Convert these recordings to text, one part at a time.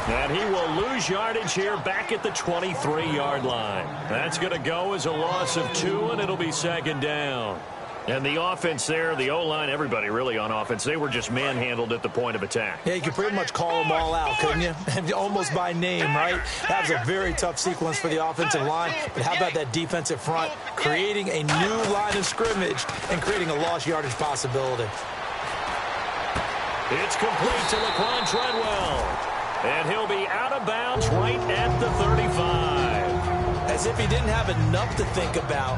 And he will lose yardage here back at the 23-yard line. That's going to go as a loss of 2, and it'll be second down. And the offense there, the O-line, everybody really on offense, they were just manhandled at the point of attack. Yeah, you could pretty much call them all out, couldn't you? Almost by name, right? That was a very tough sequence for the offensive line. But how about that defensive front creating a new line of scrimmage and creating a lost yardage possibility? It's complete to Laquan Treadwell. And he'll be out of bounds right at the 35. As if he didn't have enough to think about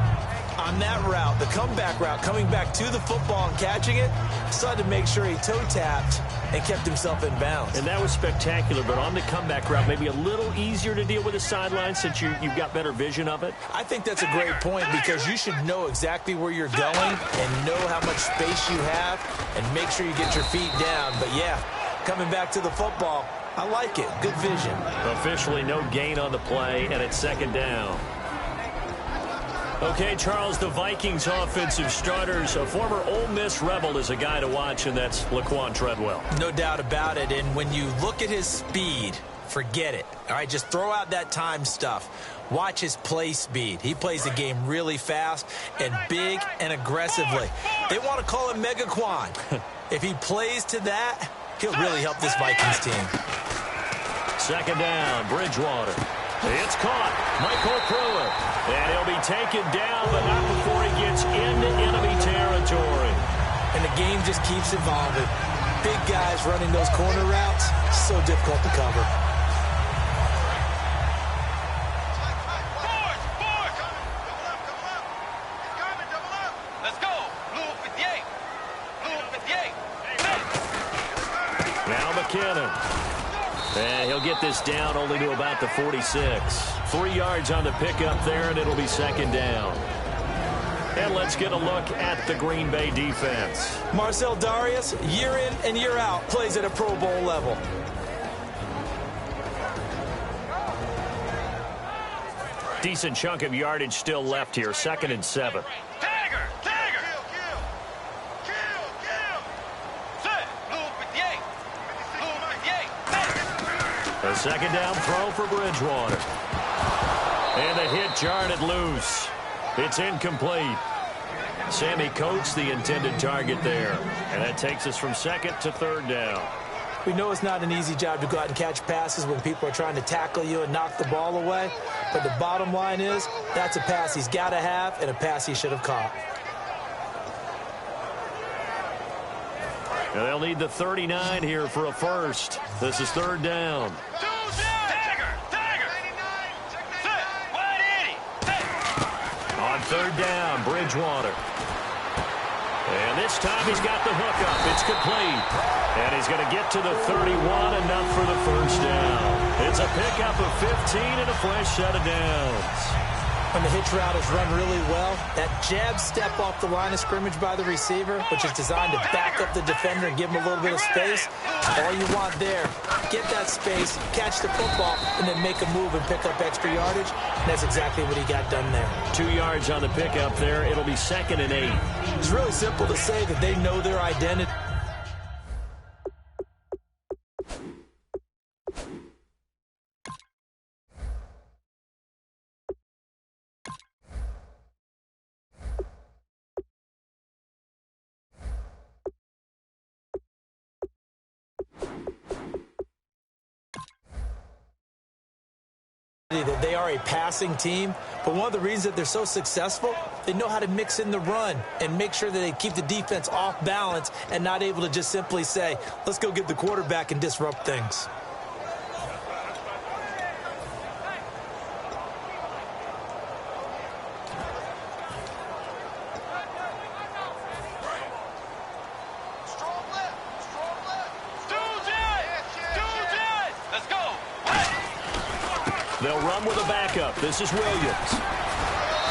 on that route, the comeback route, coming back to the football and catching it, decided to make sure he toe-tapped and kept himself in bounds. And that was spectacular, but on the comeback route, maybe a little easier to deal with the sideline since you've got better vision of it? I think that's a great point because you should know exactly where you're going and know how much space you have and make sure you get your feet down. But, yeah, coming back to the football, I like it. Good vision. Officially no gain on the play, and it's second down. Okay, Charles, the Vikings offensive starters, a former Ole Miss Rebel is a guy to watch, and that's Laquan Treadwell. No doubt about it, and when you look at his speed, forget it. All right, just throw out that time stuff. Watch his play speed. He plays the game really fast and big and aggressively. They want to call him Megaquan. If he plays to that, he'll really help this Vikings team. Second down, Bridgewater. It's caught. Michael Pruitt. And he'll be taken down, but not before he gets into enemy territory. And the game just keeps evolving. Big guys running those corner routes, so difficult to cover. Let's go. Blue 58. Blue 58. Now McKinnon. And he'll get this down only to about the 46. 3 yards on the pickup there, and it'll be second down. And let's get a look at the Green Bay defense. Marcel Darius, year in and year out, plays at a Pro Bowl level. Decent chunk of yardage still left here, 2nd and 7. Tiger. A second down throw for Bridgewater. And the hit jarred it loose. It's incomplete. Sammy Coates, the intended target there. And that takes us from 2nd to 3rd down. We know it's not an easy job to go out and catch passes when people are trying to tackle you and knock the ball away. But the bottom line is, that's a pass he's got to have and a pass he should have caught. And they'll need the 39 here for a first. This is 3rd down. On 3rd down, Bridgewater. And this time he's got the hookup. It's complete. And he's going to get to the 31, enough for the first down. It's a pickup of 15 and a fresh set of downs. When the hitch route is run really well, that jab step off the line of scrimmage by the receiver, which is designed to back up the defender and give him a little bit of space, all you want there, get that space, catch the football, and then make a move and pick up extra yardage. And that's exactly what he got done there. 2 yards on the pickup there. It'll be 2nd and 8. It's really simple to say that they know their identity. That they are a passing team, but one of the reasons that they're so successful, they know how to mix in the run and make sure that they keep the defense off balance and not able to just simply say, let's go get the quarterback and disrupt things. They'll run with a backup. This is Williams.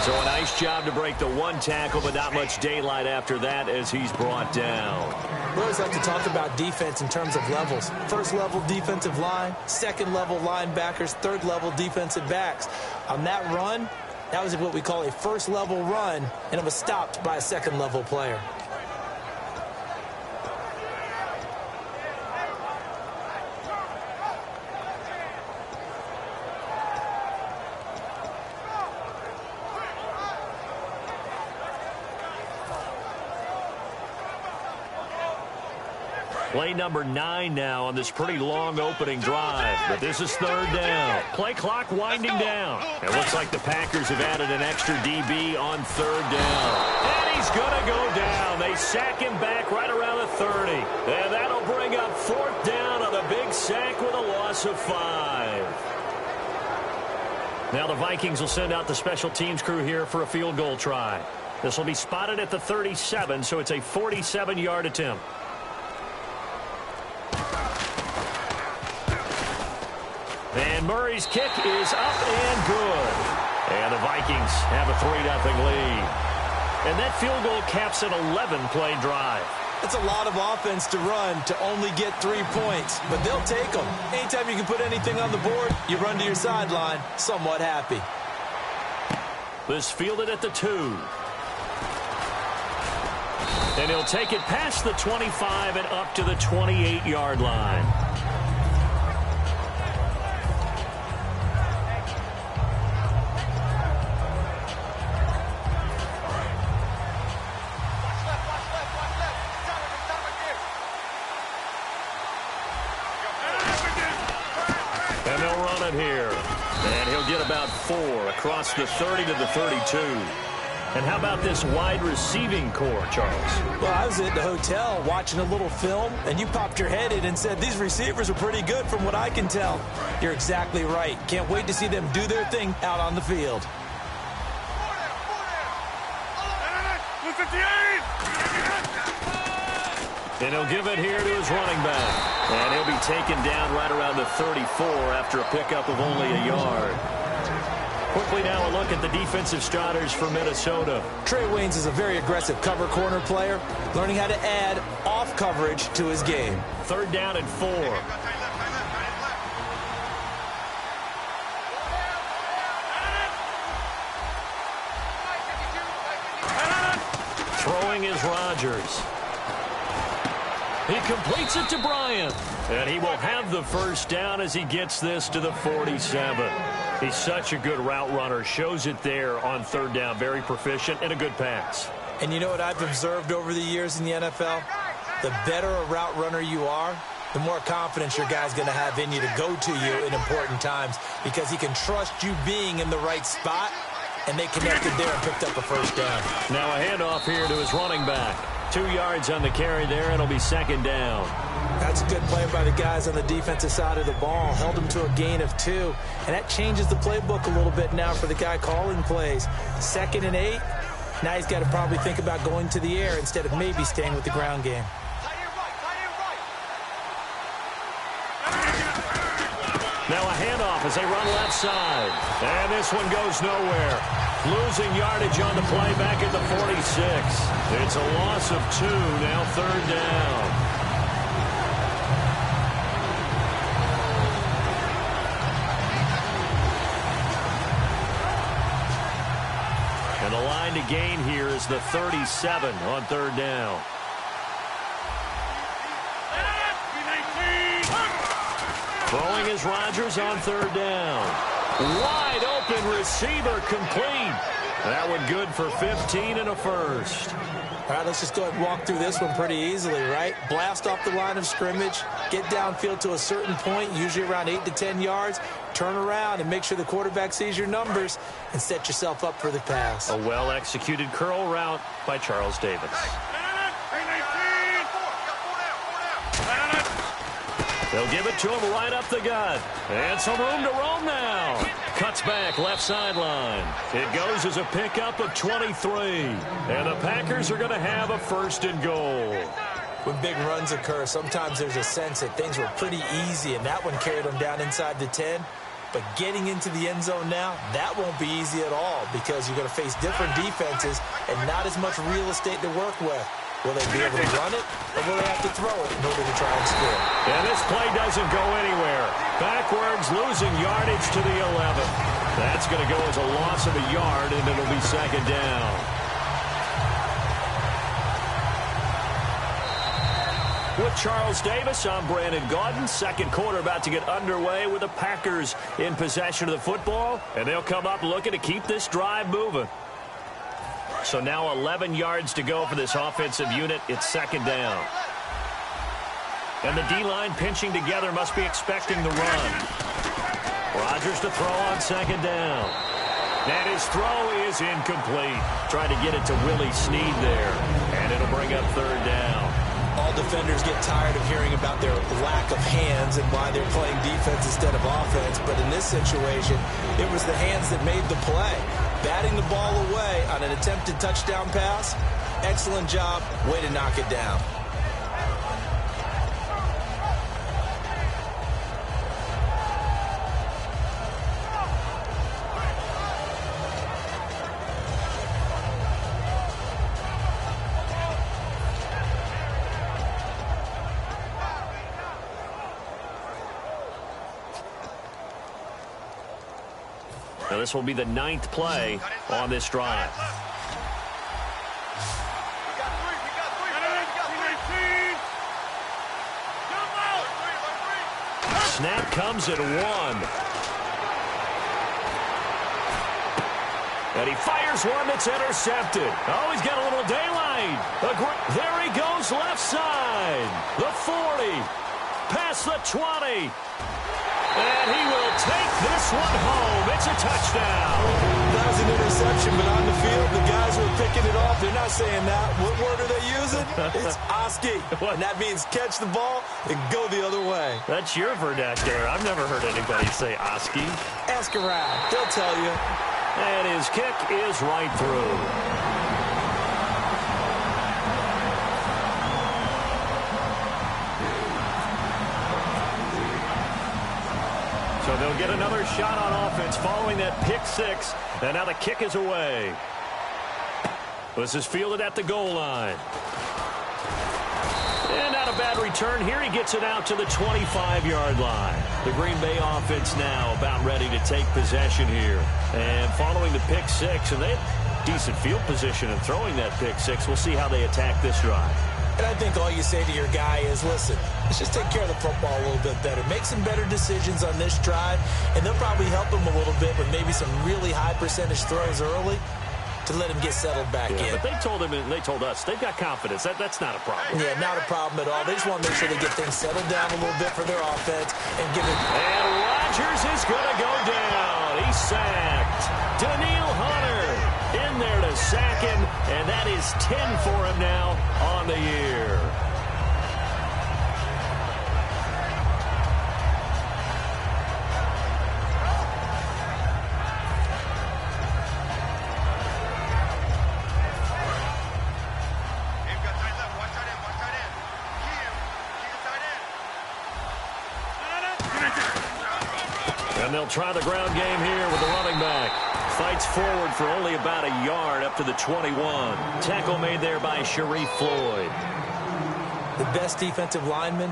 So a nice job to break the one tackle, but not much daylight after that as he's brought down. We always like to talk about defense in terms of levels. First level defensive line, second level linebackers, third level defensive backs. On that run, that was what we call a first level run, and it was stopped by a second level player. Play number 9 now on this pretty long opening drive. But this is third down. Play clock winding down. It looks like the Packers have added an extra DB on third down. And he's going to go down. They sack him back right around the 30. And that'll bring up fourth down on a big sack with a loss of 5. Now the Vikings will send out the special teams crew here for a field goal try. This will be spotted at the 37, so it's a 47-yard attempt. And Murray's kick is up and good. And the Vikings have a 3-0 lead. And that field goal caps an 11-play drive. It's a lot of offense to run to only get 3 points, but they'll take them. Anytime you can put anything on the board, you run to your sideline somewhat happy. This fielded at the 2. And he'll take it past the 25 and up to the 28-yard line. And they'll run it here. And he'll get about 4 across the 30 to the 32. And how about this wide receiving core, Charles? Well, I was at the hotel watching a little film, and you popped your head in and said, these receivers are pretty good from what I can tell. You're exactly right. Can't wait to see them do their thing out on the field. And he'll give it here to his running back. And he'll be taken down right around the 34 after a pickup of only a yard. Quickly now a look at the defensive starters for Minnesota. Trey Waynes is a very aggressive cover corner player, learning how to add off coverage to his game. Third down and 4. Throwing is Rodgers. He completes it to Bryant. And he will have the first down as he gets this to the 47. He's such a good route runner. Shows it there on third down. Very proficient and a good pass. And you know what I've observed over the years in the NFL? The better a route runner you are, the more confidence your guy's going to have in you to go to you in important times because he can trust you being in the right spot, and they connected there and picked up a first down. Now a handoff here to his running back. 2 yards on the carry there, and it'll be second down. That's a good play by the guys on the defensive side of the ball. Held him to a gain of 2. And that changes the playbook a little bit now for the guy calling plays. 2nd and 8. Now he's got to probably think about going to the air instead of maybe staying with the ground game. Now a handoff as they run left side. And this one goes nowhere. Losing yardage on the play back at the 46. It's a loss of 2, now third down. And the line to gain here is the 37 on third down. Throwing is Rodgers on third down. Wide open receiver complete. That one good for 15 and a first. All right, let's just go ahead and walk through this one pretty easily, right? Blast off the line of scrimmage, get downfield to a certain point, usually around 8 to 10 yards, turn around and make sure the quarterback sees your numbers and set yourself up for the pass. A well-executed curl route by Charles Davis. They'll give it to him right up the gut. And some room to roam now. Cuts back left sideline. It goes as a pickup of 23. And the Packers are going to have a first and goal. When big runs occur, sometimes there's a sense that things were pretty easy, and that one carried them down inside the 10. But getting into the end zone now, that won't be easy at all because you're going to face different defenses and not as much real estate to work with. Will they be able to run it, or will they have to throw it in order to try and score? And this play doesn't go anywhere. Backwards, losing yardage to the 11. That's going to go as a loss of a yard, and it'll be second down. With Charles Davis, I'm Brandon Gaudin. Second quarter about to get underway with the Packers in possession of the football, and they'll come up looking to keep this drive moving. So now 11 yards to go for this offensive unit. It's second down. And the D-line pinching together must be expecting the run. Rodgers to throw on second down. And his throw is incomplete. Trying to get it to Willie Snead there. And it'll bring up third down. All defenders get tired of hearing about their lack of hands and why they're playing defense instead of offense. But in this situation, it was the hands that made the play. Batting the ball away on an attempted touchdown pass. Excellent job. Way to knock it down. Now this will be the 9th play on this drive. Snap comes at 1. And he fires one that's intercepted. Oh, he's got a little daylight. There he goes left side. The 40. Past the 20. And he will take this one home. It's a touchdown. That was an interception, but on the field, the guys who are picking it off, they're not saying that. What word are they using? It's Oski. And that means catch the ball and go the other way. That's your vernacular. I've never heard anybody say Oski. Ask around. They'll tell you. And his kick is right through. So they'll get another shot on offense following that pick six. And now the kick is away. This is fielded at the goal line. And not a bad return here. He gets it out to the 25-yard line. The Green Bay offense now about ready to take possession here. And following the pick six, and they have decent field position in throwing that pick six. We'll see how they attack this drive. And I think all you say to your guy is, listen, let's just take care of the football a little bit better. Make some better decisions on this drive, and they'll probably help him a little bit with maybe some really high percentage throws early to let him get settled back in. But they told him and they told us they've got confidence. That's not a problem. Yeah, not a problem at all. They just want to make sure they get things settled down a little bit for their offense and give it. And Rodgers is going to go down. He's sacked. Daniil Hunter in there to sack him, and that is 10 for him now on the year. And they'll try the ground game here with the running back. Fights forward for only about a yard up to the 21. Tackle made there by Sharif Floyd. The best defensive linemen,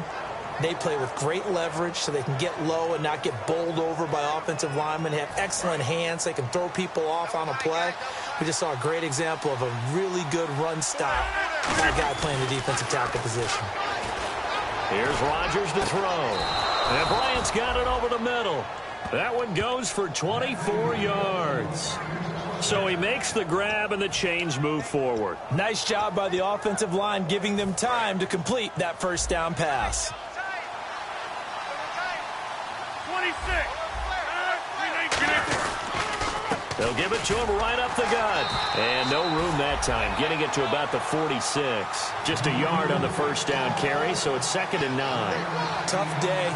they play with great leverage so they can get low and not get bowled over by offensive linemen. They have excellent hands. They can throw people off on a play. We just saw a great example of a really good run stop by a guy playing the defensive tackle position. Here's Rodgers to throw. And Bryant's got it over the middle. That one goes for 24 yards. So he makes the grab and the chains move forward. Nice job by the offensive line giving them time to complete that first down pass. 26. They'll give it to him right up the gut. And no room that time, getting it to about the 46. Just a yard on the first down carry, so it's 2nd and 9. Tough day,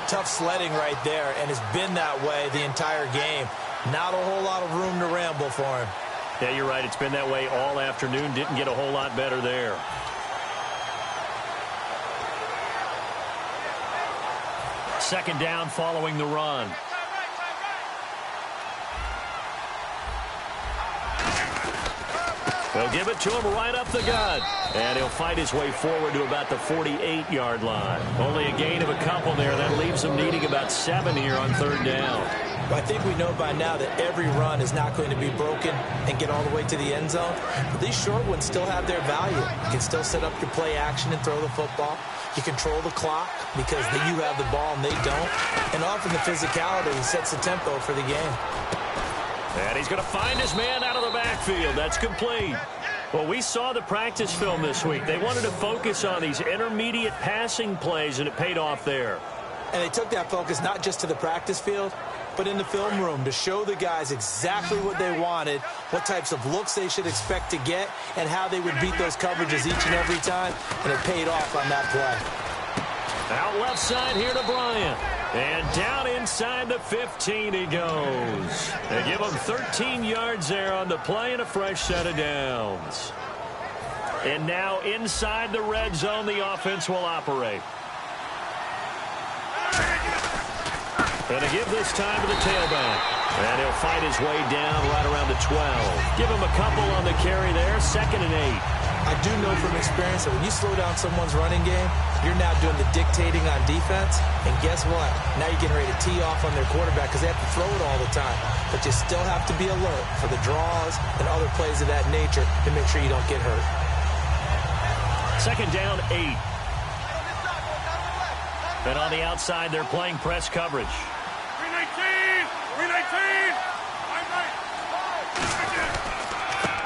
tough sledding right there, and it's been that way the entire game. Not a whole lot of room to ramble for him. Yeah, you're right. It's been that way all afternoon. Didn't get a whole lot better there. Second down following the run. They'll give it to him right up the gut. And he'll fight his way forward to about the 48-yard line. Only a gain of a couple there. That leaves him needing about 7 here on 3rd down. Well, I think we know by now that every run is not going to be broken and get all the way to the end zone. But these short ones still have their value. You can still set up your play action and throw the football. You control the clock because you have the ball and they don't. And often the physicality sets the tempo for the game. And he's going to find his man out of the backfield. That's complete. Well, we saw the practice film this week. They wanted to focus on these intermediate passing plays, and it paid off there. And they took that focus not just to the practice field, but in the film room to show the guys exactly what they wanted, what types of looks they should expect to get, and how they would beat those coverages each and every time, and it paid off on that play. Out left side here to Bryant. And down inside the 15 he goes. They give him 13 yards there on the play and a fresh set of downs. And now inside the red zone, the offense will operate. And to give this time to the tailback. And he'll fight his way down right around the 12. Give him a couple on the carry there, 2nd and 8. I do know from experience that when you slow down someone's running game, you're now doing the dictating on defense. And guess what? Now you're getting ready to tee off on their quarterback because they have to throw it all the time. But you still have to be alert for the draws and other plays of that nature to make sure you don't get hurt. 2nd down, 8. And on the outside, they're playing press coverage. 319! 319!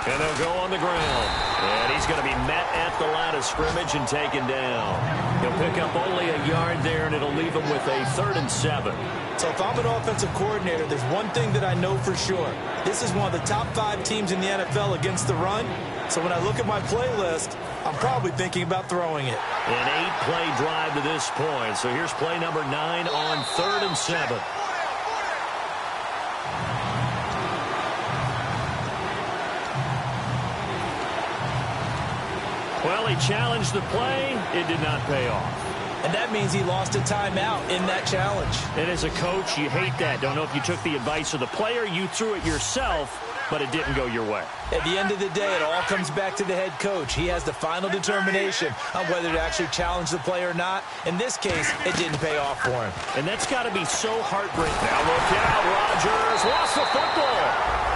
And they'll go on the ground. And he's going to be met at the line of scrimmage and taken down. He'll pick up only a yard there, and it'll leave him with a 3rd and 7. So if I'm an offensive coordinator, there's one thing that I know for sure. This is one of the top 5 teams in the NFL against the run. So when I look at my playlist, I'm probably thinking about throwing it. An 8-play drive to this point. So here's play number 9 on 3rd and 7. Well, he challenged the play. It did not pay off. And that means he lost a timeout in that challenge. And as a coach, you hate that. Don't know if you took the advice of the player. You threw it yourself, but it didn't go your way. At the end of the day, it all comes back to the head coach. He has the final determination on whether to actually challenge the play or not. In this case, it didn't pay off for him. And that's got to be so heartbreaking. Now look out, Rodgers lost the football.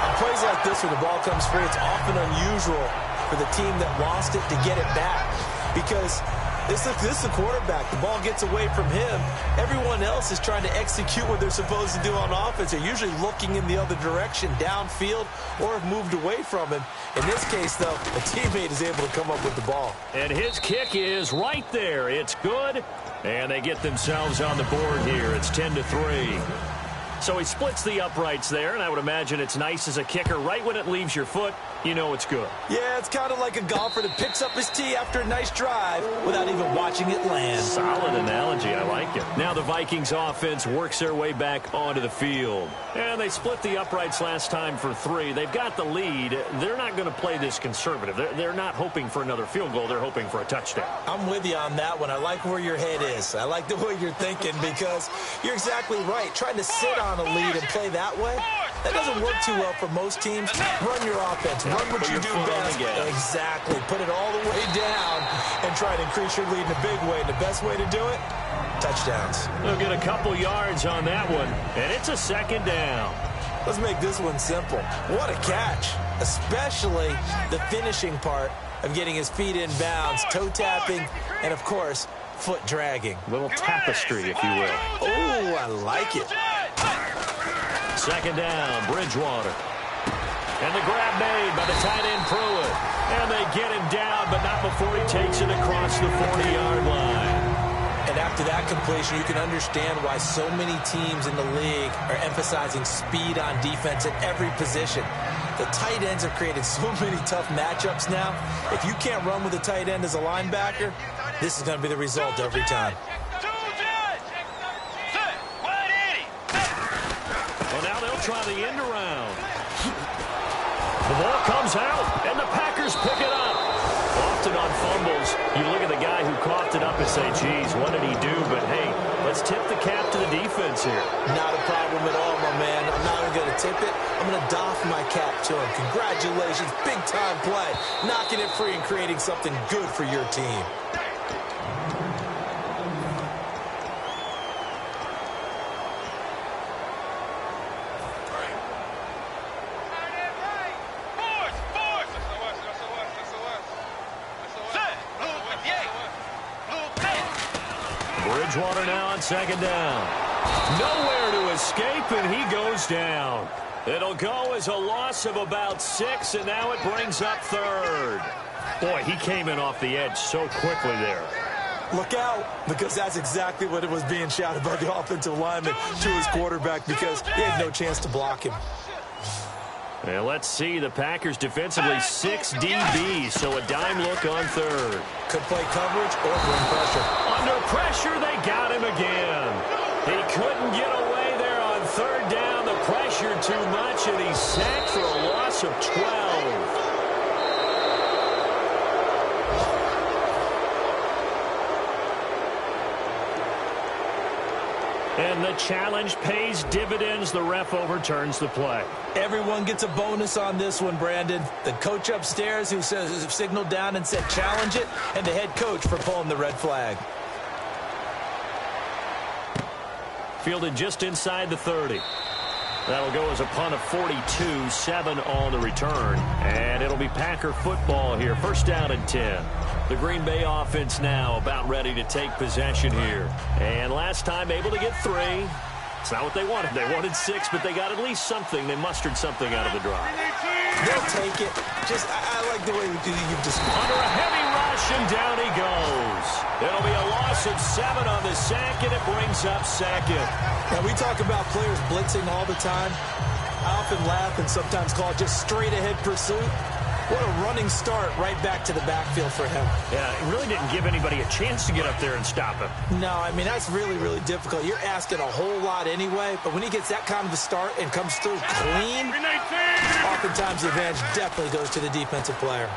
On plays like this where the ball comes free, it's often unusual for the team that lost it to get it back. Because this is the quarterback. The ball gets away from him. Everyone else is trying to execute what they're supposed to do on offense. They're usually looking in the other direction, downfield, or have moved away from him. In this case, though, a teammate is able to come up with the ball. And his kick is right there. It's good. And they get themselves on the board here. It's 10-3. So he splits the uprights there, and I would imagine it's nice as a kicker. Right when it leaves your foot, you know it's good. Yeah, it's kind of like a golfer that picks up his tee after a nice drive without even watching it land. Solid analogy. I like it. Now the Vikings offense works their way back onto the field. And they split the uprights last time for 3. They've got the lead. They're not going to play this conservative. They're not hoping for another field goal. They're hoping for a touchdown. I'm with you on that one. I like where your head is. I like the way you're thinking because you're exactly right. Trying to sit on a lead and play that way, that doesn't work too well for most teams. Run your offense. Run what you do best. Exactly. Put it all the way down and try to increase your lead in a big way. And the best way to do it, touchdowns. They'll get a couple yards on that one, and it's a 2nd down. Let's make this one simple. What a catch, especially the finishing part of getting his feet in bounds, toe tapping, and, of course, foot dragging. A little tapestry, if you will. Oh, I like it. 2nd down, Bridgewater. And the grab made by the tight end Pruitt. And they get him down, but not before he takes it across the 40-yard line. And after that completion, you can understand why so many teams in the league are emphasizing speed on defense at every position. The tight ends have created so many tough matchups now. If you can't run with a tight end as a linebacker, this is going to be the result every time. Well, now they'll try the end around. The ball comes out, and the Packers pick it up. Often on fumbles, you look at the guy who coughed it up and say, geez, what did he do? But, hey, let's tip the cap to the defense here. Not a problem at all, my man. I'm not even going to tip it. I'm going to doff my cap to him. Congratulations, big-time play. Knocking it free and creating something good for your team. Bridgewater now on 2nd down. Nowhere to escape, and he goes down. It'll go as a loss of about 6, and now it brings up third. Boy, he came in off the edge so quickly there. Look out, because that's exactly what it was being shouted by the offensive lineman to his quarterback, because he had no chance to block him. And let's see, the Packers defensively 6 DBs, so a dime look on third. Could play coverage or bring pressure. Under pressure, they got him again. He couldn't get away there on third down. The pressure too much, and he's sacked for a loss of 12. And the challenge pays dividends. The ref overturns the play. Everyone gets a bonus on this one, Brandon. The coach upstairs who signaled down and said challenge it, and the head coach for pulling the red flag. Fielded just inside the 30. That'll go as a punt of 42, 7 on the return. And it'll be Packer football here. First down and 10. The Green Bay offense now about ready to take possession here. And last time able to get 3. It's not what they wanted. They wanted 6, but they got at least something. They mustered something out of the drive. They'll take it. I like the way you've described. Under a heavy rush, and down he goes. It'll be a loss of 7 on the sack, and it brings up second. Now, we talk about players blitzing all the time. I often laugh and sometimes call it just straight-ahead pursuit. What a running start right back to the backfield for him. Yeah, it really didn't give anybody a chance to get up there and stop him. No, I mean, that's really, really difficult. You're asking a whole lot anyway, but when he gets that kind of a start and comes through clean, oftentimes the advantage definitely goes to the defensive player.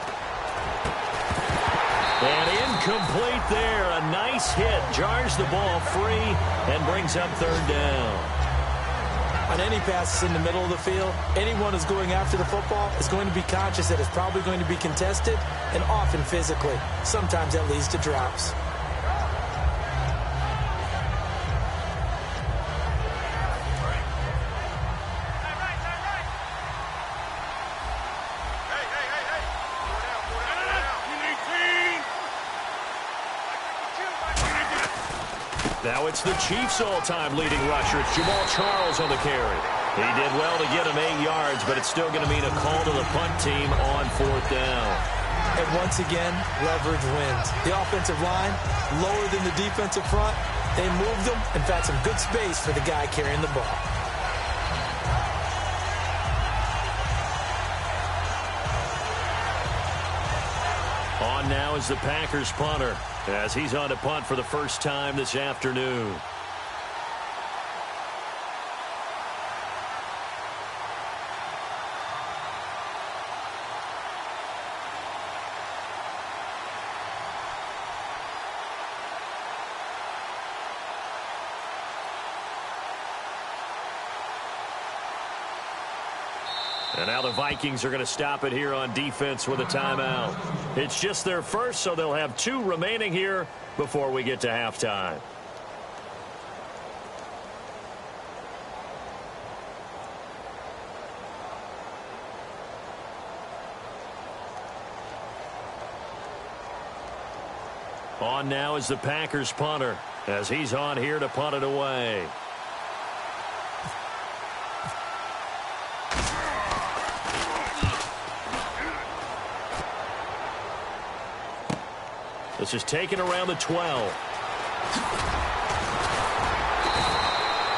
And incomplete there. A nice hit. Jars the ball free and brings up third down. On any passes in the middle of the field, anyone who's going after the football is going to be conscious that it's probably going to be contested and often physically. Sometimes that leads to drops. Now it's the Chiefs' all-time leading rusher. It's Jamal Charles on the carry. He did well to get him 8 yards, but it's still going to mean a call to the punt team on fourth down. And once again, leverage wins. The offensive line, lower than the defensive front. They moved them and found some good space for the guy carrying the ball. On now is the Packers punter, as he's on to punt for the first time this afternoon. And now the Vikings are going to stop it here on defense with a timeout. It's just their first, so they'll have 2 remaining here before we get to halftime. On now is the Packers punter, as he's on here to punt it away. This is taken around the 12.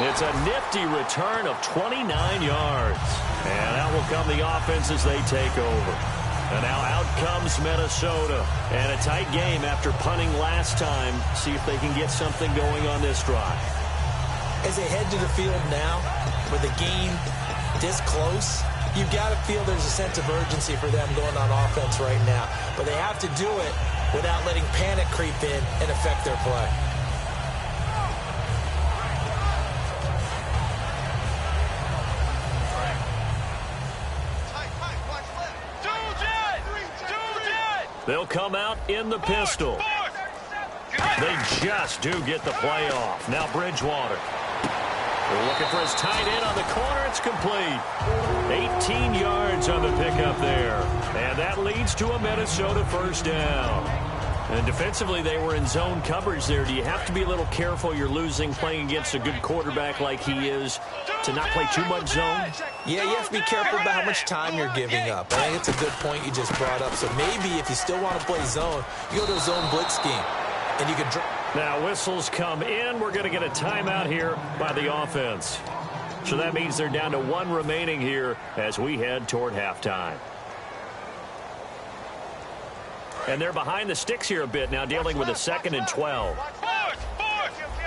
It's a nifty return of 29 yards. And out will come the offense as they take over. And now out comes Minnesota. And a tight game after punting last time. See if they can get something going on this drive. As they head to the field now, with the game this close, you've got to feel there's a sense of urgency for them going on offense right now. But they have to do it without letting panic creep in and affect their play. They'll come out in the pistol. They just do get the play off. Now Bridgewater. They're looking for his tight end on the corner. It's complete. 18 yards on the pickup there. And that leads to a Minnesota first down. And defensively, they were in zone coverage there. Do you have to be a little careful? You're losing playing against a good quarterback like he is to not play too much zone? Yeah, you have to be careful about how much time you're giving up. I think it's a good point you just brought up. So maybe if you still want to play zone, you go to a zone blitz scheme. And you can now whistles come in. We're going to get a timeout here by the offense. So that means they're down to 1 remaining here as we head toward halftime. And they're behind the sticks here a bit now, dealing with a 2nd and 12.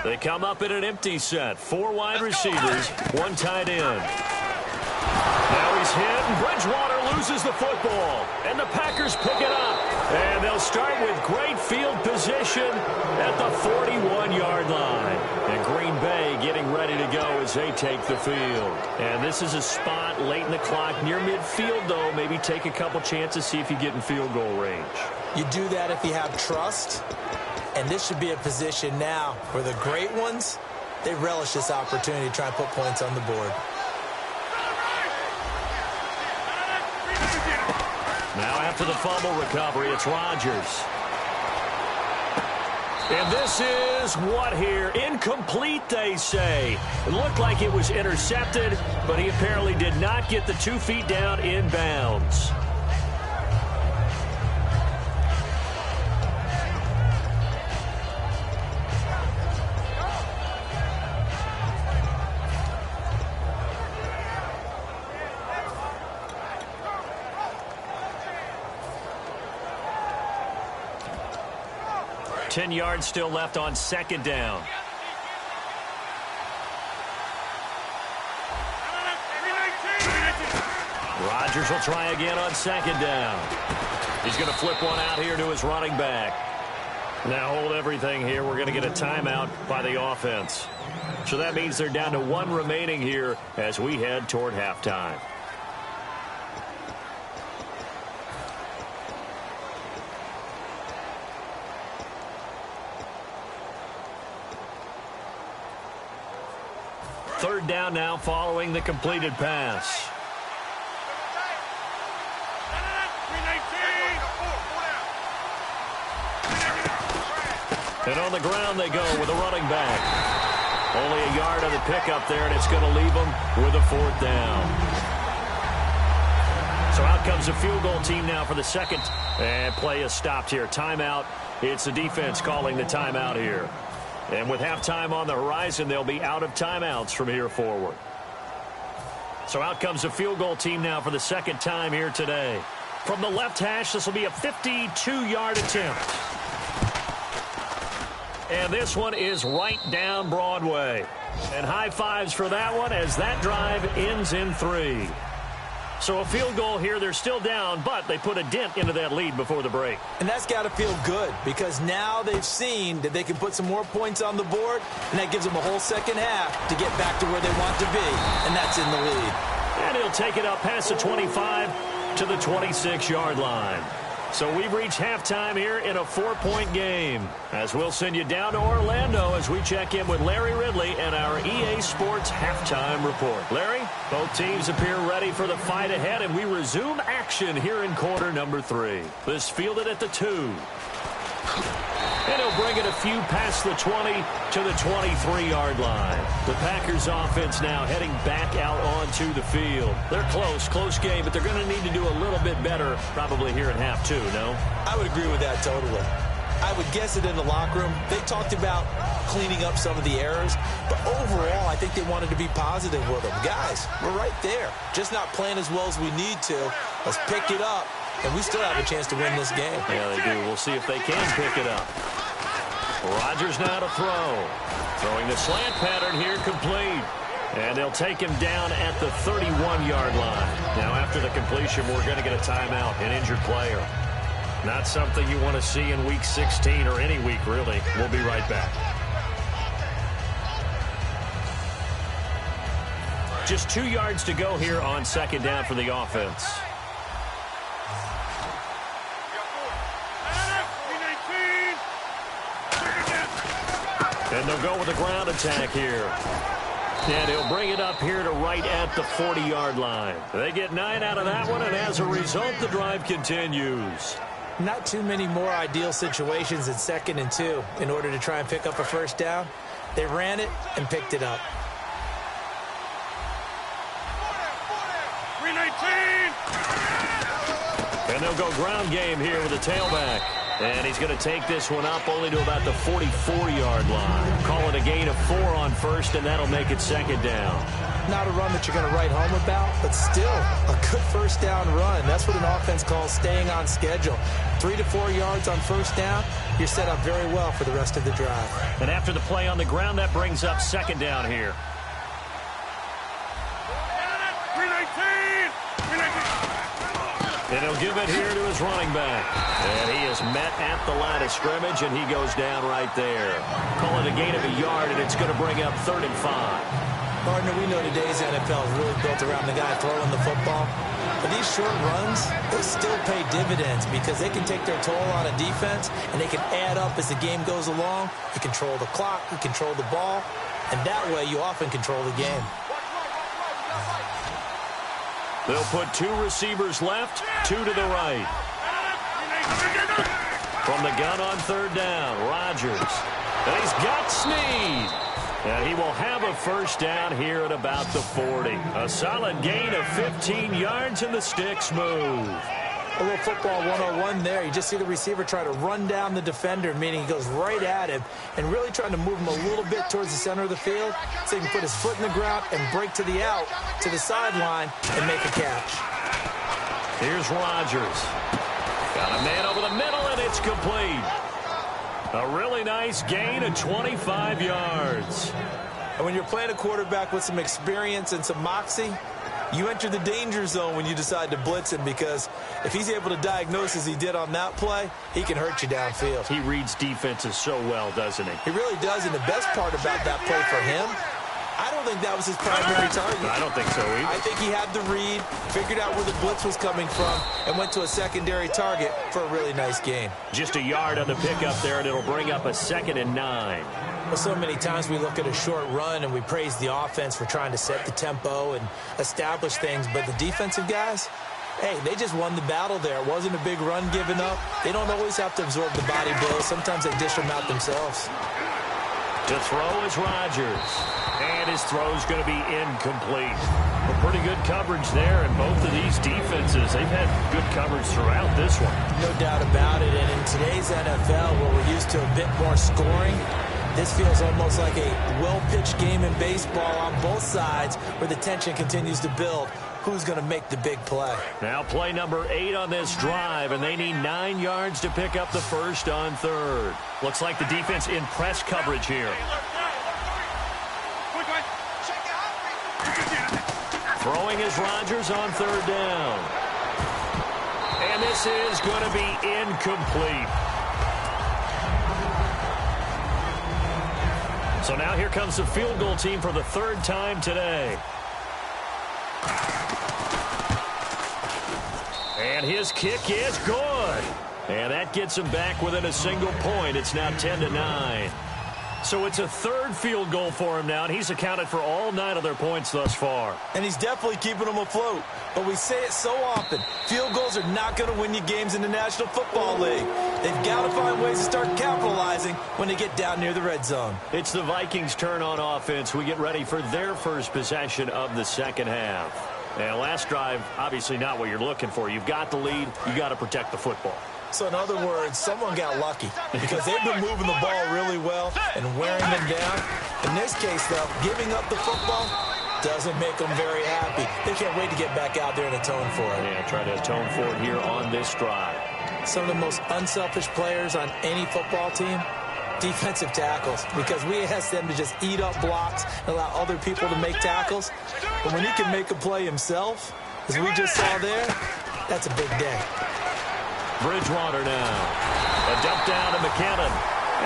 They come up in an empty set. 4 wide receivers, 1 tight end. Now he's hit, and Bridgewater loses the football. And the Packers pick it up. And they'll start with great field position at the 41-yard line. And Green Bay getting ready to go as they take the field. And this is a spot late in the clock near midfield, though. Maybe take a couple chances, see if you get in field goal range. You do that if you have trust. And this should be a position now where the great ones, they relish this opportunity to try and put points on the board. Now after the fumble recovery, it's Rodgers. And this is what here? Incomplete, they say. It looked like it was intercepted, but he apparently did not get the 2 feet down in bounds. Ten yards still left on 2nd down. Rodgers will try again on 2nd down. He's going to flip one out here to his running back. Now hold everything here. We're going to get a timeout by the offense. So that means they're down to 1 remaining here as we head toward halftime. Third down now following the completed pass. And on the ground they go with a running back. Only a yard on the pickup there, and it's going to leave them with a 4th down. So out comes the field goal team now for the second. And play is stopped here. Timeout. It's the defense calling the timeout here. And with halftime on the horizon, they'll be out of timeouts from here forward. So out comes the field goal team now for the 2nd time here today. From the left hash, this will be a 52-yard attempt. And this one is right down Broadway. And high fives for that one as that drive ends in 3. So a field goal here. They're still down, but they put a dent into that lead before the break. And that's got to feel good because now they've seen that they can put some more points on the board, and that gives them a whole second half to get back to where they want to be, and that's in the lead. And he'll take it up past the 25 to the 26-yard line. So we've reached halftime here in a 4-point game. As we'll send you down to Orlando as we check in with Larry Ridley and our EA Sports halftime report. Larry, both teams appear ready for the fight ahead, and we resume action here in quarter number 3. This fielded at the 2. And he'll bring it a few past the 20 to the 23-yard line. The Packers offense now heading back out onto the field. They're close game, but they're going to need to do a little bit better probably here in half 2, no? I would agree with that totally. I would guess it in the locker room. They talked about cleaning up some of the errors, but overall, I think they wanted to be positive with them. Guys, we're right there. Just not playing as well as we need to. Let's pick it up, and we still have a chance to win this game. Yeah, they do. We'll see if they can pick it up. Rodgers now to throw. Throwing the slant pattern here complete. And they'll take him down at the 31-yard line. Now after the completion, we're going to get a timeout, an injured player. Not something you want to see in Week 16 or any week, really. We'll be right back. Just 2 yards to go here on 2nd down for the offense. And they'll go with a ground attack here. And he'll bring it up here to right at the 40-yard line. They get 9 out of that one, and as a result, the drive continues. Not too many more ideal situations in 2nd and 2 in order to try and pick up a first down. They ran it and picked it up. 319. And they'll go ground game here with the tailback. And he's going to take this one up only to about the 44-yard line. Call it a gain of 4 on first, and that'll make it 2nd down. Not a run that you're going to write home about, but still a good first down run. That's what an offense calls staying on schedule. 3 to 4 yards on first down, you're set up very well for the rest of the drive. And after the play on the ground, that brings up 2nd down here. 319. 319. And he'll give it here to his running back. And he is met at the line of scrimmage, and he goes down right there. Call it a gain of a yard, and it's going to bring up 3rd and 5. Partner, we know today's NFL is really built around the guy throwing the football. But these short runs, they still pay dividends because they can take their toll on a defense, and they can add up as the game goes along. You control the clock, you control the ball, and that way you often control the game. They'll put 2 receivers left, 2 to the right. From the gun on 3rd down, Rodgers. And he's got Snead. And he will have a first down here at about the 40. A solid gain of 15 yards, and the sticks move. A little football 101 there. You just see the receiver try to run down the defender, meaning he goes right at him and really trying to move him a little bit towards the center of the field so he can put his foot in the ground and break to the out, to the sideline, and make a catch. Here's Rodgers. Got a man over the middle, and it's complete. A really nice gain of 25 yards. And when you're playing a quarterback with some experience and some moxie, you enter the danger zone when you decide to blitz him, because if he's able to diagnose as he did on that play, he can hurt you downfield. He reads defenses so well, doesn't he? He really does, and the best part about that play for him, I don't think that was his primary target. I don't think so either. I think he had the read, figured out where the blitz was coming from, and went to a secondary target for a really nice gain. Just a yard on the pickup there, and it'll bring up a 2nd and 9. Well, so many times we look at a short run and we praise the offense for trying to set the tempo and establish things, but the defensive guys, hey, they just won the battle there. It wasn't a big run given up. They don't always have to absorb the body blows. Sometimes they dish them out themselves. To throw is Rodgers. And his throw's going to be incomplete. Well, pretty good coverage there, and both of these defenses, they've had good coverage throughout this one. No doubt about it, and in today's NFL, where we're used to a bit more scoring, this feels almost like a well-pitched game in baseball on both sides where the tension continues to build. Who's going to make the big play? Now play number 8 on this drive, and they need 9 yards to pick up the first on 3rd. Looks like the defense in press coverage here. Throwing is Rodgers on 3rd down. And this is going to be incomplete. So now here comes the field goal team for the 3rd time today. And his kick is good. And that gets him back within a single point. It's now 10-9. So it's a 3rd field goal for him now, and he's accounted for all 9 of their points thus far. And he's definitely keeping them afloat. But we say it so often, field goals are not going to win you games in the National Football League. They've got to find ways to start capitalizing when they get down near the red zone. It's the Vikings' turn on offense. We get ready for their first possession of the 2nd half. And last drive, obviously not what you're looking for. You've got the lead. You got to protect the football. So in other words, someone got lucky because they've been moving the ball really well and wearing them down. In this case, though, giving up the football doesn't make them very happy. They can't wait to get back out there and atone for it. Yeah, try to atone for it here on this drive. Some of the most unselfish players on any football team, defensive tackles, because we ask them to just eat up blocks and allow other people to make tackles. But when he can make a play himself, as we just saw there, that's a big day. Bridgewater now. A dump down to McKinnon.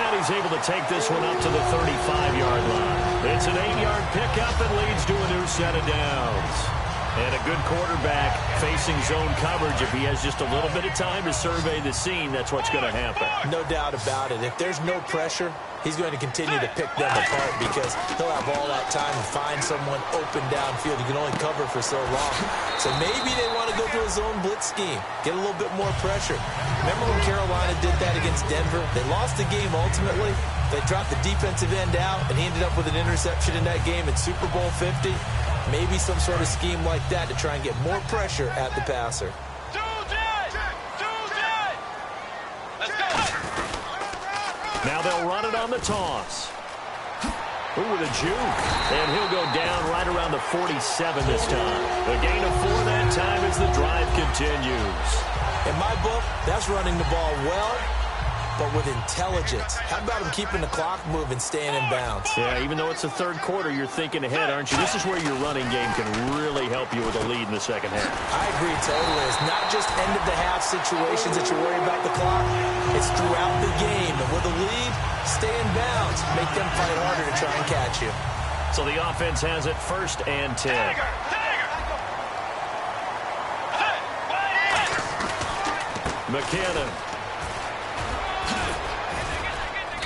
And he's able to take this one up to the 35-yard line. It's an 8-yard pickup and leads to a new set of downs. And a good quarterback facing zone coverage. If he has just a little bit of time to survey the scene, that's what's going to happen. No doubt about it. If there's no pressure, he's going to continue to pick them apart because he'll have all that time to find someone open downfield. You can only cover for so long. So maybe they want to go to a zone blitz scheme, get a little bit more pressure. Remember when Carolina did that against Denver? They lost the game ultimately. They dropped the defensive end out, and he ended up with an interception in that game in Super Bowl 50. Maybe some sort of scheme like that to try and get more pressure at the passer. Now they'll run it on the toss. Ooh, with a juke. And he'll go down right around the 47 this time. A gain of 4 that time as the drive continues. In my book, that's running the ball well, but with intelligence. How about him keeping the clock moving, staying in bounds? Yeah, even though it's the third quarter, you're thinking ahead, aren't you? This is where your running game can really help you with a lead in the second half. I agree totally. It's not just end-of-the-half situations that you worry about the clock. It's throughout the game. And with a lead, stay in bounds. Make them fight harder to try and catch you. So the offense has it 1st and 10. McKinnon.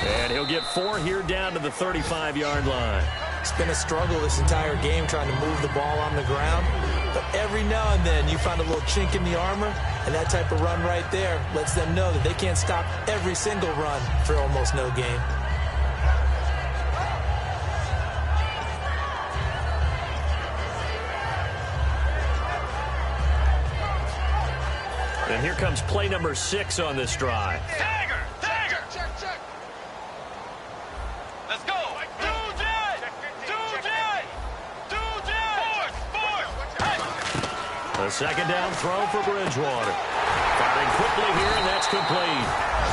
And he'll get 4 here down to the 35-yard line. It's been a struggle this entire game trying to move the ball on the ground. But every now and then you find a little chink in the armor, and that type of run right there lets them know that they can't stop every single run for almost no gain. And here comes play number 6 on this drive. A second down throw for Bridgewater. Firing quickly here, and that's complete.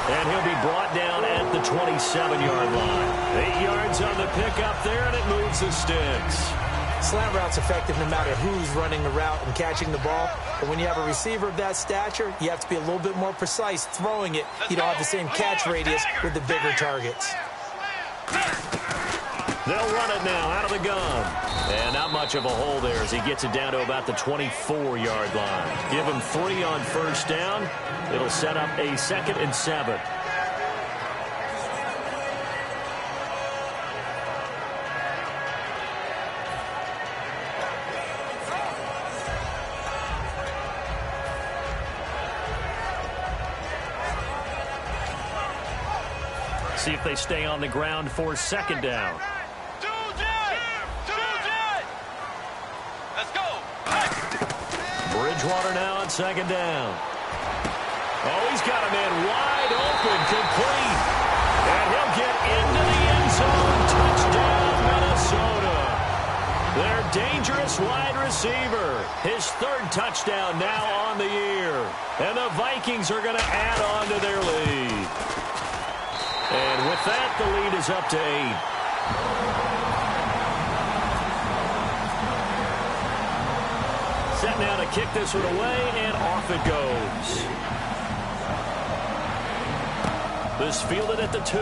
And he'll be brought down at the 27-yard line. 8 yards on the pickup there, and it moves the sticks. Slant route's effective no matter who's running the route and catching the ball. But when you have a receiver of that stature, you have to be a little bit more precise throwing it. You don't have the same catch radius with the bigger targets. They'll run it now out of the gun. And not much of a hole there as he gets it down to about the 24-yard line. Give him 3 on first down. It'll set up a 2nd and 7. See if they stay on the ground for 2nd down. Bridgewater now on 2nd down. Oh, he's got a man wide open, complete. And he'll get into the end zone. Touchdown, Minnesota. Their dangerous wide receiver. His 3rd touchdown now on the year. And the Vikings are going to add on to their lead. And with that, the lead is up to 8. Set now to kick this one away, and off it goes. This fielded at the 2.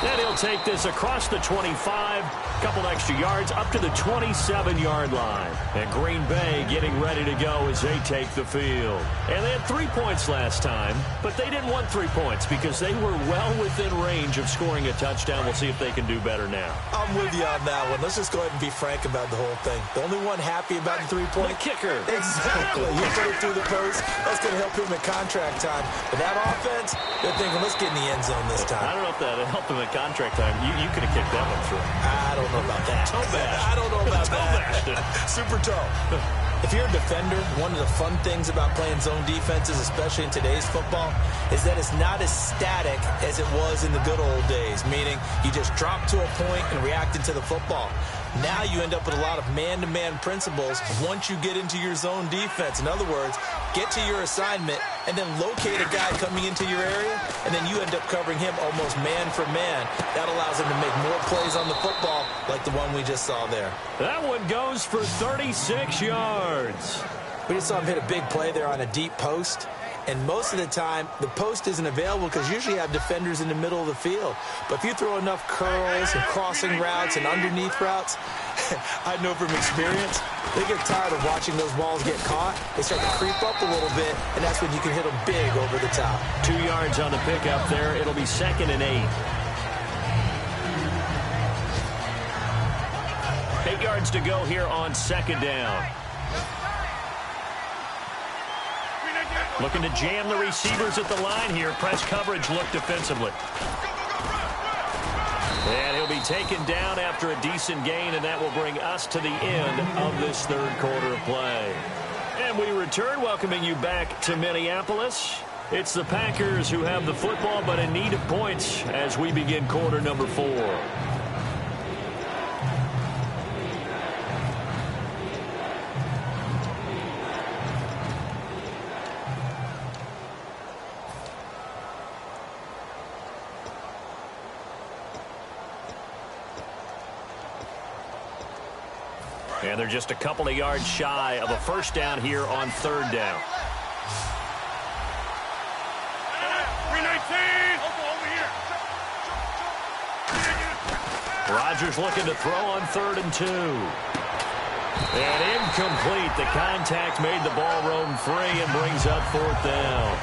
And he'll take this across the 25, couple extra yards, up to the 27-yard line. And Green Bay getting ready to go as they take the field. And they had 3 points last time, but they didn't want 3 points because they were well within range of scoring a touchdown. We'll see if they can do better now. I'm with you on that one. Let's just go ahead and be frank about the whole thing. The only one happy about the 3-point kicker. Exactly. You put it through the post. That's going to help him at contract time. But that offense, they're thinking, let's get in the end zone this time. I don't know if that helped him at contract time. You could have kicked that one through. I don't know about that. Toe bash. I don't know about that. Super toe. If you're a defender, one of the fun things about playing zone defenses, especially in today's football, is that it's not as static as it was in the good old days, meaning you just drop to a point and react into the football. Now you end up with a lot of man-to-man principles once you get into your zone defense. In other words, get to your assignment and then locate a guy coming into your area, and then you end up covering him almost man for man. That allows him to make more plays on the football like the one we just saw there. That one goes for 36 yards. We just saw him hit a big play there on a deep post. And most of the time, the post isn't available because usually you have defenders in the middle of the field. But if you throw enough curls and crossing routes and underneath routes, I know from experience, they get tired of watching those balls get caught. They start to creep up a little bit, and that's when you can hit them big over the top. 2 yards on the pickup there. It'll be 2nd and 8. 8 yards to go here on 2nd down. Looking to jam the receivers at the line here. Press coverage look defensively. And he'll be taken down after a decent gain, and that will bring us to the end of this 3rd quarter of play. And we return, welcoming you back to Minneapolis. It's the Packers who have the football, but in need of points as we begin quarter number 4. And they're just a couple of yards shy of a first down here on 3rd down. 319. Over here. Rodgers looking to throw on 3rd and 2. And incomplete. The contact made the ball roam free and brings up 4th down.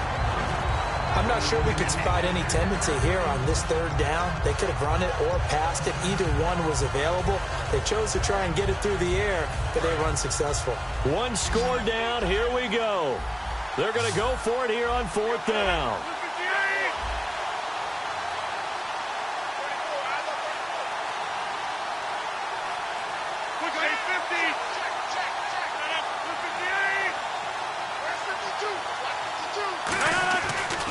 I'm not sure we could spot any tendency here on this 3rd down. They could have run it or passed it. Either one was available. They chose to try and get it through the air, but they were unsuccessful. 1 score down. Here we go. They're going to go for it here on 4th down.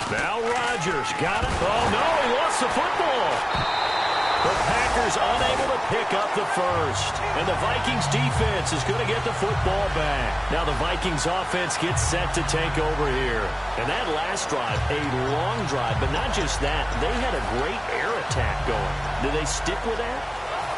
Now Rodgers got it. Oh, no, he lost the football. The Packers unable to pick up the first. And the Vikings defense is going to get the football back. Now the Vikings offense gets set to take over here. And that last drive, a long drive, but not just that. They had a great air attack going. Do they stick with that?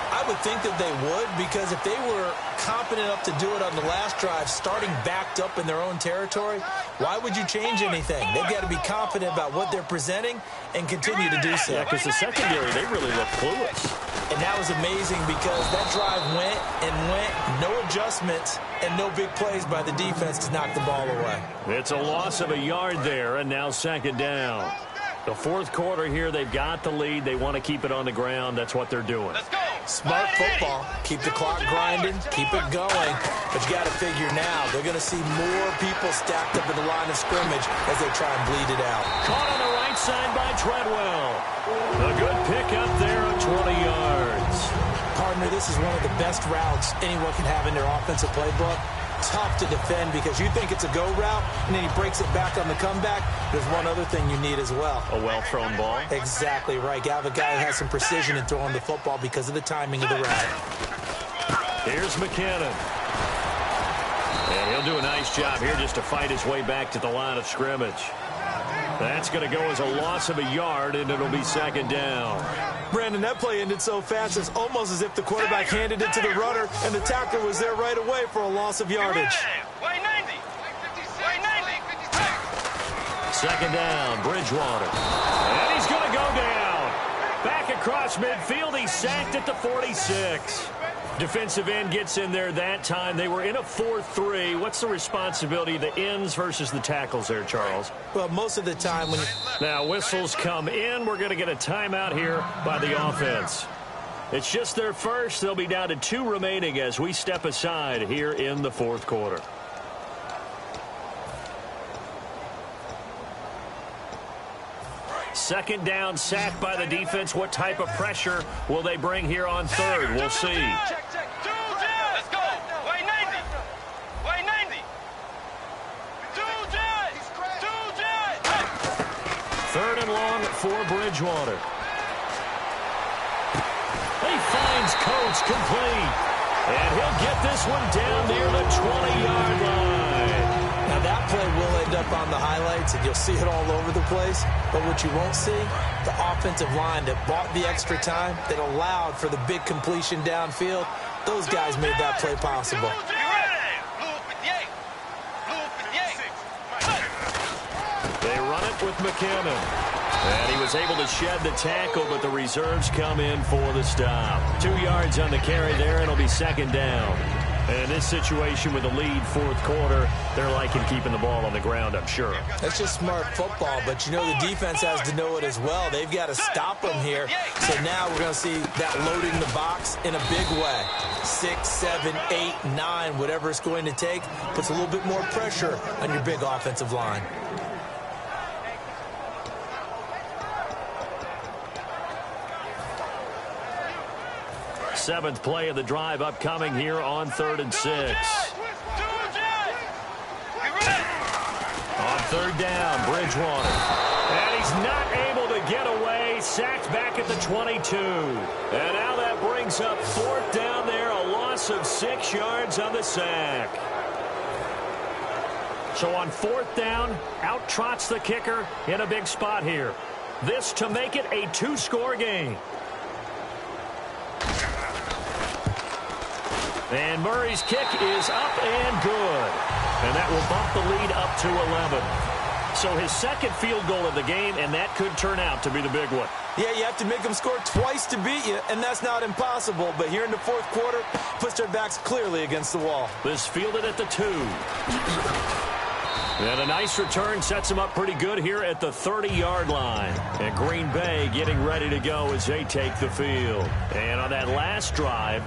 I would think that they would, because if they were competent enough to do it on the last drive, starting backed up in their own territory, why would you change anything? They've got to be confident about what they're presenting and continue to do so. Yeah, because the secondary, they really look clueless. And that was amazing because that drive went and went, no adjustments, and no big plays by the defense to knock the ball away. It's a loss of a yard there, and now 2nd down. The 4th quarter here, they've got the lead. They want to keep it on the ground. That's what they're doing. Smart football. Keep the clock grinding. Keep it going. But you got to figure now, they're going to see more people stacked up in the line of scrimmage as they try and bleed it out. Caught on the right side by Treadwell. A good pickup there of 20 yards. Partner, this is one of the best routes anyone can have in their offensive playbook. Tough to defend because you think it's a go route, and then he breaks it back on the comeback. There's one other thing you need as well. A well-thrown ball? Exactly right. You have a guy who has some precision in throwing the football because of the timing of the route. Here's McKinnon. And he'll do a nice job here just to fight his way back to the line of scrimmage. That's going to go as a loss of a yard, and it'll be 2nd down. Brandon, that play ended so fast, it's almost as if the quarterback handed it to the runner, and the tackler was there right away for a loss of yardage. 2nd down, Bridgewater. And he's going to go down. Back across midfield, he's sacked at the 46. Defensive end gets in there that time. They were in a 4-3. What's the responsibility of the ends versus the tackles there, Charles? Well, most of the time when Now, whistles come in. We're going to get a timeout here by the offense. It's just their first. They'll be down to 2 remaining as we step aside here in the 4th quarter. Second down, sacked by the defense. What type of pressure will they bring here on 3rd? We'll see. Let's go. Why 90? Why 90? 3rd and long for Bridgewater. He finds Coates complete. And he'll get this one down near the 20-yard line. Now that play will end up on the highlights, and you'll see it all over the place. But what you won't see, the offensive line that bought the extra time, that allowed for the big completion downfield, those guys made that play possible. They run it with McKinnon. And he was able to shed the tackle, but the reserves come in for the stop. 2 yards on the carry there, and it'll be second down. And in this situation with the lead fourth quarter, they're liking keeping the ball on the ground, I'm sure. That's just smart football, but you know the defense has to know it as well. They've got to stop them here. So now we're going to see that loading the box in a big way. 6, 7, 8, 9, whatever it's going to take, puts a little bit more pressure on your big offensive line. Seventh play of the drive upcoming here on 3rd and 6. On 3rd down, Bridgewater. And he's not able to get away. Sacked back at the 22. And now that brings up 4th down there. A loss of 6 yards on the sack. So on 4th down, out trots the kicker in a big spot here. This to make it a 2-score game. And Murray's kick is up and good. And that will bump the lead up to 11. So his second field goal of the game, and that could turn out to be the big one. Yeah, you have to make them score twice to beat you, and that's not impossible. But here in the fourth quarter, puts their backs clearly against the wall. This fielded at the 2. And a nice return sets him up pretty good here at the 30-yard line. And Green Bay getting ready to go as they take the field. And on that last drive,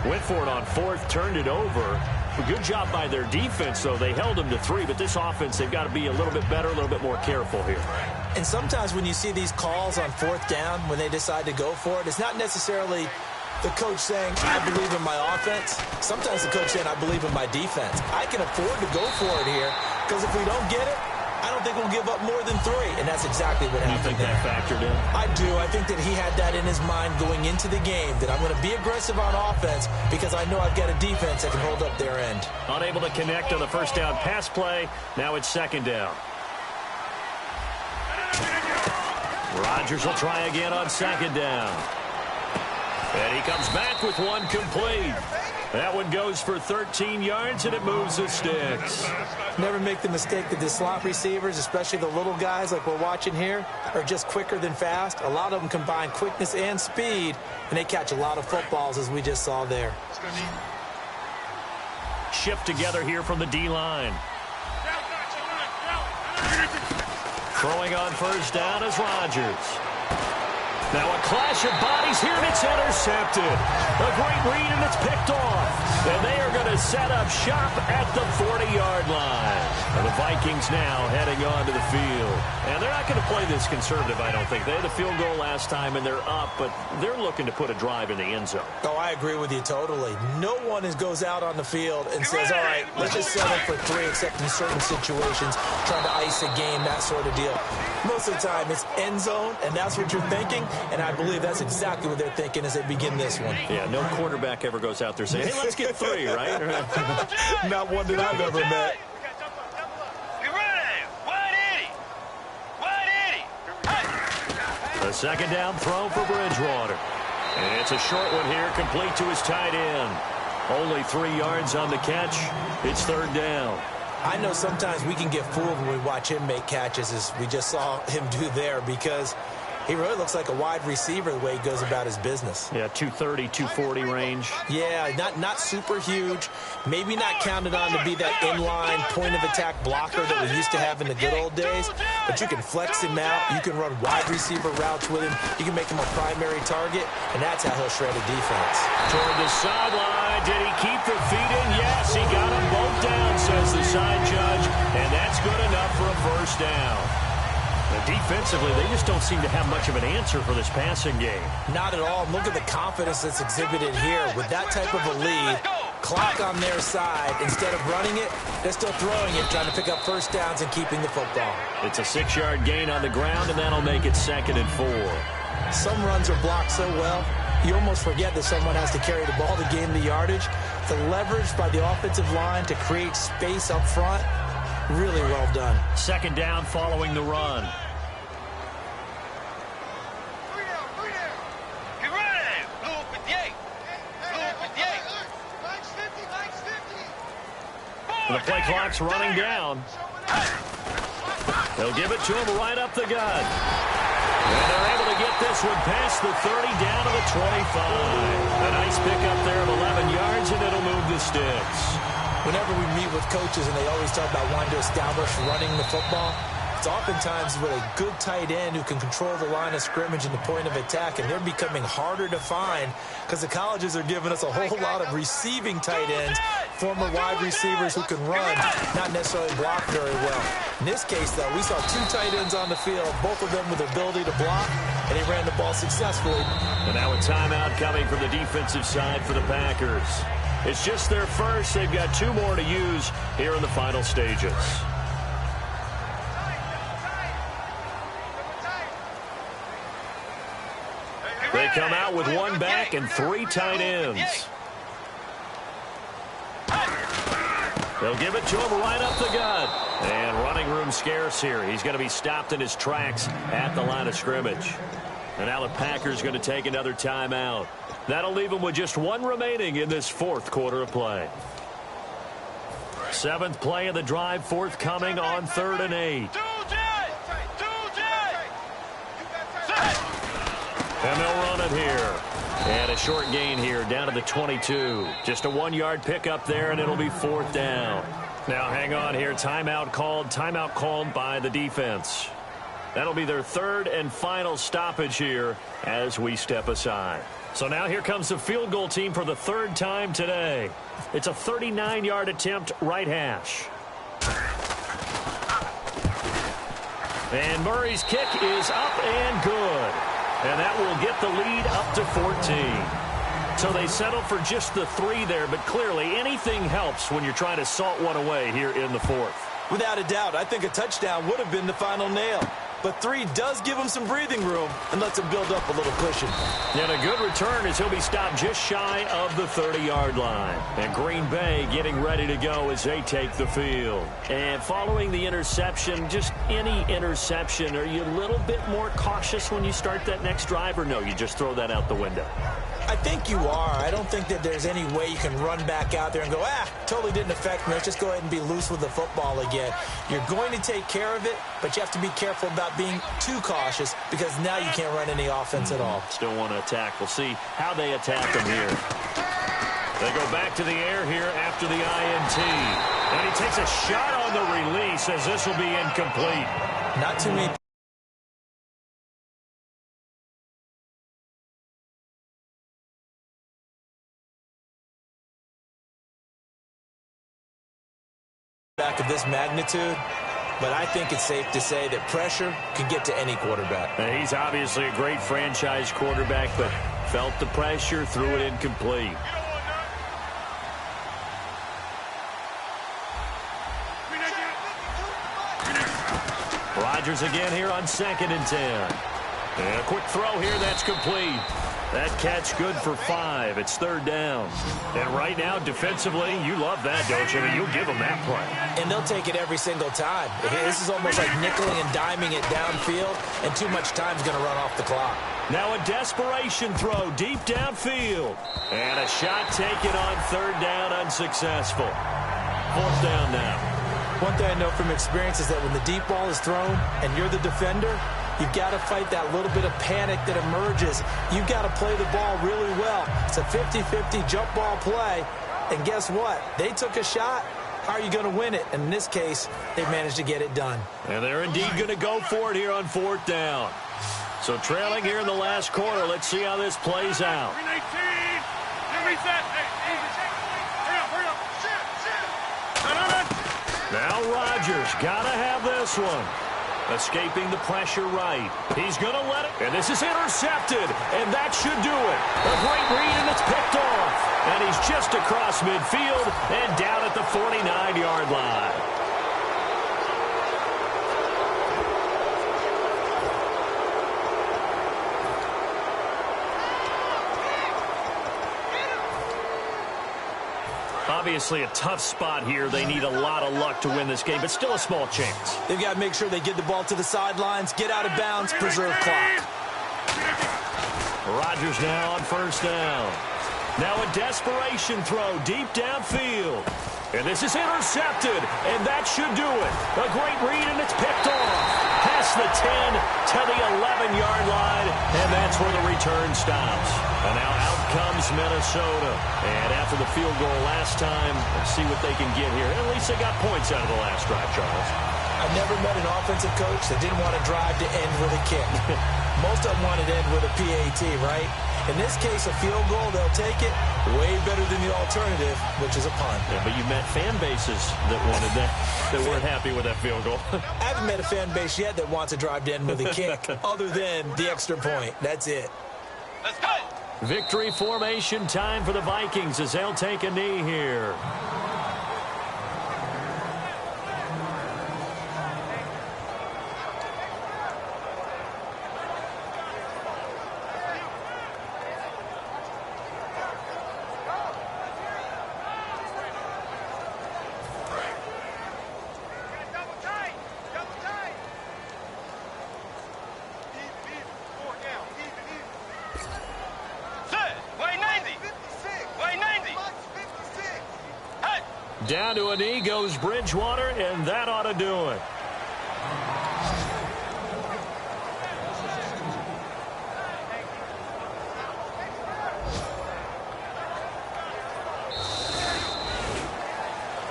went for it on 4th, turned it over. A good job by their defense, though. They held them to 3, but this offense, they've got to be a little bit better, a little bit more careful here. And sometimes when you see these calls on 4th down, when they decide to go for it, it's not necessarily the coach saying, I believe in my offense. Sometimes the coach saying, I believe in my defense. I can afford to go for it here, because if we don't get it, I don't think we'll give up more than 3, and that's exactly what happened. You think that factored in? I do. I think that he had that in his mind going into the game, that I'm going to be aggressive on offense because I know I've got a defense that can hold up their end. Unable to connect on the first down pass play. Now it's second down. Rodgers will try again on second down. And he comes back with one complete. That one goes for 13 yards, and it moves the sticks. Never make the mistake that the slot receivers, especially the little guys like we're watching here, are just quicker than fast. A lot of them combine quickness and speed, and they catch a lot of footballs, as we just saw there. Shift together here from the D-line. Throwing on first down is Rodgers. Now a clash of bodies here, and it's intercepted. A great read, and it's picked off. And they are going to set up shop at the 40-yard line. And the Vikings now heading on to the field. And they're not going to play this conservative, I don't think. They had a field goal last time, and they're up, but they're looking to put a drive in the end zone. Oh, I agree with you totally. No one goes out on the field and says, all right, let's just settle for 3, except in certain situations, trying to ice a game, that sort of deal. Most of the time, it's end zone, and that's what you're thinking. And I believe that's exactly what they're thinking as they begin this one. Yeah, no quarterback ever goes out there saying, hey, let's get 3, right? Not one that I've ever met. A second down throw for Bridgewater. And it's a short one here, complete to his tight end. Only 3 yards on the catch. It's third down. I know sometimes we can get fooled when we watch him make catches, as we just saw him do there, because he really looks like a wide receiver the way he goes about his business. Yeah, 230, 240 range. Yeah, not super huge. Maybe not counted on to be that inline point-of-attack blocker that we used to have in the good old days. But you can flex him out. You can run wide receiver routes with him. You can make him a primary target, and that's how he'll shred a defense. Toward the sideline. Did he keep the feet in? Yes, he got them both down, says the side judge. And that's good enough for a first down. Defensively, they just don't seem to have much of an answer for this passing game. Not at all. Look at the confidence that's exhibited here. With that type of a lead, clock on their side, instead of running it, they're still throwing it, trying to pick up first downs and keeping the football. It's a 6-yard gain on the ground, and that'll make it 2nd and 4. Some runs are blocked so well, you almost forget that someone has to carry the ball to gain the yardage. The leverage by the offensive line to create space up front, really well done. Second down following the run. The play clock's running down. They'll give it to him right up the gut. And they're able to get this one past the 30 down to the 25. A nice pickup there of 11 yards, and it'll move the sticks. Whenever we meet with coaches and they always talk about wanting to establish running the football, it's oftentimes with a good tight end who can control the line of scrimmage and the point of attack, and they're becoming harder to find because the colleges are giving us a whole lot of receiving tight ends, former wide receivers who can run, not necessarily block very well. In this case, though, we saw two tight ends on the field, both of them with the ability to block, and he ran the ball successfully. And now a timeout coming from the defensive side for the Packers. It's just their first. They've got two more to use here in the final stages. They come out with one back and three tight ends. They'll give it to him right up the gut. And running room scarce here. He's going to be stopped in his tracks at the line of scrimmage. And now the Packers going to take another timeout. That'll leave them with just one remaining in this fourth quarter of play. Seventh play of the drive, forthcoming on 3rd and 8. And they'll run it here. And a short gain here down to the 22. Just a 1-yard pickup there, and it'll be 4th down. Now hang on here. Timeout called by the defense. That'll be their third and final stoppage here as we step aside. So now here comes the field goal team for the third time today. It's a 39-yard attempt, right hash. And Murray's kick is up and good. And that will get the lead up to 14. So they settle for just the 3 there, but clearly anything helps when you're trying to salt one away here in the fourth. Without a doubt, I think a touchdown would have been the final nail. But 3 does give him some breathing room and lets him build up a little cushion. And a good return as he'll be stopped just shy of the 30-yard line. And Green Bay getting ready to go as they take the field. And following the interception, just any interception, are you a little bit more cautious when you start that next drive, or no, you just throw that out the window? I think you are. I don't think that there's any way you can run back out there and go, totally didn't affect me. Let's just go ahead and be loose with the football again. You're going to take care of it, but you have to be careful about being too cautious because now you can't run any offense at all. Still want to attack. We'll see how they attack them here. They go back to the air here after the INT. And he takes a shot on the release as this will be incomplete. Not too many. Back of this magnitude, but I think it's safe to say that pressure can get to any quarterback. And he's obviously a great franchise quarterback, but felt the pressure, threw it incomplete. Rodgers again here on 2nd and 10. And a quick throw here, that's complete. That catch good for 5. It's 3rd down. And right now, defensively, you love that, don't you? I mean, you'll give them that play. And they'll take it every single time. This is almost like nickeling and diming it downfield, and too much time's going to run off the clock. Now a desperation throw deep downfield. And a shot taken on 3rd down, unsuccessful. 4th down now. One thing I know from experience is that when the deep ball is thrown and you're the defender, you've got to fight that little bit of panic that emerges. You've got to play the ball really well. It's a 50-50 jump ball play. And guess what? They took a shot. How are you going to win it? And in this case, they managed to get it done. And they're indeed going to go for it here on 4th down. So trailing here in the last quarter. Let's see how this plays out. Now Rodgers got to have this one. Escaping the pressure right. He's going to let it. And this is intercepted. And that should do it. A great read, and it's picked off. And he's just across midfield and down at the 49-yard line. Obviously a tough spot here. They need a lot of luck to win this game, but still a small chance. They've got to make sure they get the ball to the sidelines, get out of bounds, preserve clock. Rodgers now on 1st down. Now a desperation throw deep downfield. And this is intercepted, and that should do it. A great read, and it's picked off. past the 10 to the 11-yard line, and that's where the return stops. And now out comes Minnesota. And after the field goal last time, let's see what they can get here. At least they got points out of the last drive, Charles. I've never met an offensive coach that didn't want to drive to end with a kick. Most of them wanted to end with a PAT, right? In this case, a field goal, they'll take it. Way better than the alternative, which is a punt. Yeah, but you met fan bases that wanted that, that weren't happy with that field goal. I haven't met a fan base yet that wants to drive to end with a kick other than the extra point. That's it. Let's go. Victory formation time for the Vikings as they'll take a knee here. Down to a knee goes Bridgewater, and that ought to do it.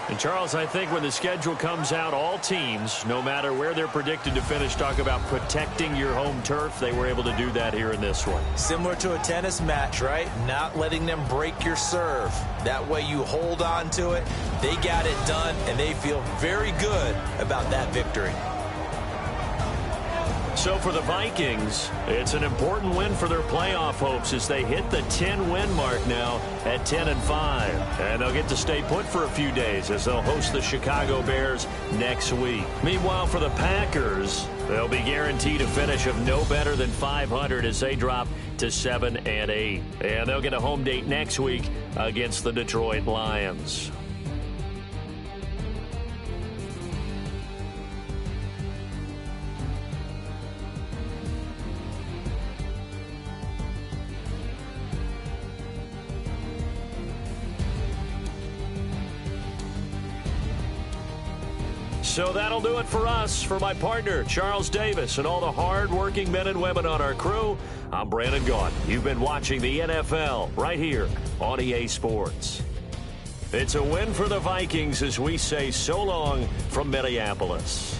And Charles, I think when the schedule comes out, all teams, no matter where they're predicted to finish, talk about protecting your home turf. They were able to do that here in this one. Similar to a tennis match, right? Not letting them break your serve. That way you hold on to it. They got it done, and they feel very good about that victory. So for the Vikings, it's an important win for their playoff hopes as they hit the 10-win mark now at 10-5. And they'll get to stay put for a few days as they'll host the Chicago Bears next week. Meanwhile, for the Packers, they'll be guaranteed a finish of no better than 500 as they drop to 7-8. And they'll get a home date next week against the Detroit Lions. So that'll do it for us. For my partner, Charles Davis, and all the hard-working men and women on our crew, I'm Brandon Gaudin. You've been watching the NFL right here on EA Sports. It's a win for the Vikings as we say so long from Minneapolis.